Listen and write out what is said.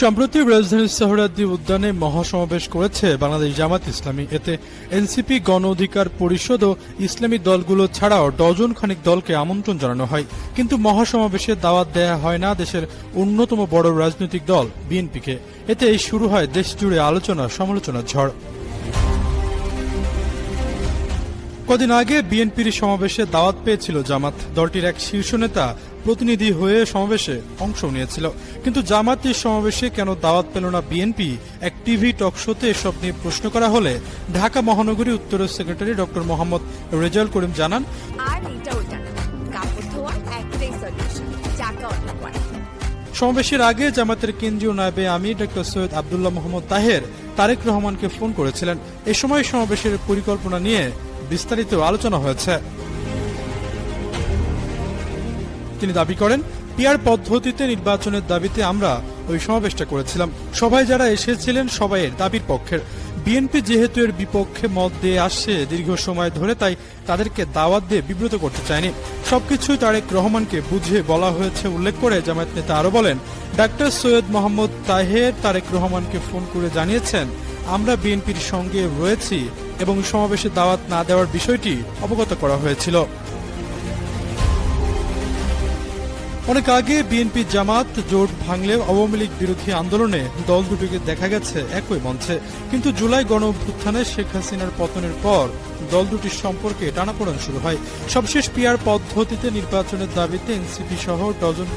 সম্প্রতি রাজধানীর সোহরাওয়ার্দী উদ্যানে মহাসমাবেশ করেছে বাংলাদেশ জামাত ইসলামী। এতে এনসিপি, গণ অধিকার পরিষদ ও ইসলামী দলগুলো ছাড়াও ডজন খানিক দলকে আমন্ত্রণ জানানো হয়, কিন্তু মহাসমাবেশে দাওয়াত দেয়া হয় না দেশের অন্যতম বড় রাজনৈতিক দল বিএনপিকে। এতে শুরু হয় দেশজুড়ে আলোচনা সমালোচনার ঝড়। কদিন আগে বিএনপির সমাবেশে দাওয়াত পেয়েছিল জামাত। দলটির এক শীর্ষ নেতা প্রতিনিধি হয়ে সমাবেশে অংশ নিয়েছিল, কিন্তু জামাতের সমাবেশে কেন দাওয়াত পেল না বিএনপি? এক টিভি টক শোতে এসব নিয়ে প্রশ্ন করা হলে ঢাকা মহানগরী উত্তরের সেক্রেটারি ডক্টর মোহাম্মদ রেজাউল করিম জানান, সমাবেশের আগে জামাতের কেন্দ্রীয় নায়েবে আমির ডক্টর সৈয়দ আব্দুল্লাহ মোহাম্মদ তাহের তারেক রহমানকে ফোন করেছিলেন। এ সময় সমাবেশের পরিকল্পনা নিয়ে বিস্তারিত আলোচনা হয়েছে। তিনি দাবি করেন, পিআর পদ্ধতিতে নির্বাচনের দাবিতে আমরা ওই সমাবেশটা করেছিলাম। সবাই যারা এসেছিলেন সবাই এর দাবির পক্ষের। বিএনপি যেহেতু এর বিপক্ষে মত দিয়ে আসছে দীর্ঘ সময় ধরে, তাই তাদেরকে দাওয়াত দিয়ে বিব্রত করতে চায়নি। সবকিছুই তারেক রহমানকে বুঝিয়ে বলা হয়েছে উল্লেখ করে জামায়াত নেতা আরো বলেন, ডাক্তার সৈয়দ মোহাম্মদ তাহের তারেক রহমানকে ফোন করে জানিয়েছেন আমরা বিএনপির সঙ্গে রয়েছি এবং সমাবেশে দাওয়াত না দেওয়ার বিষয়টি অবগত করা হয়েছিল। অনেক আগে বিএনপি জামাত জোট ভাঙলেও আওয়ামী লীগ বিরোধী আন্দোলনে দল দুটিকে দেখা গেছে একই মঞ্চে, কিন্তু জুলাই গণ অভ্যুত্থানে শেখ হাসিনার পতনের পর দল দুটির সম্পর্কে টানাপোড়েন শুরু হয়। সবশেষ পিআর পদ্ধতিতে নির্বাচনের দাবিতে এনসিপি সহ ডজন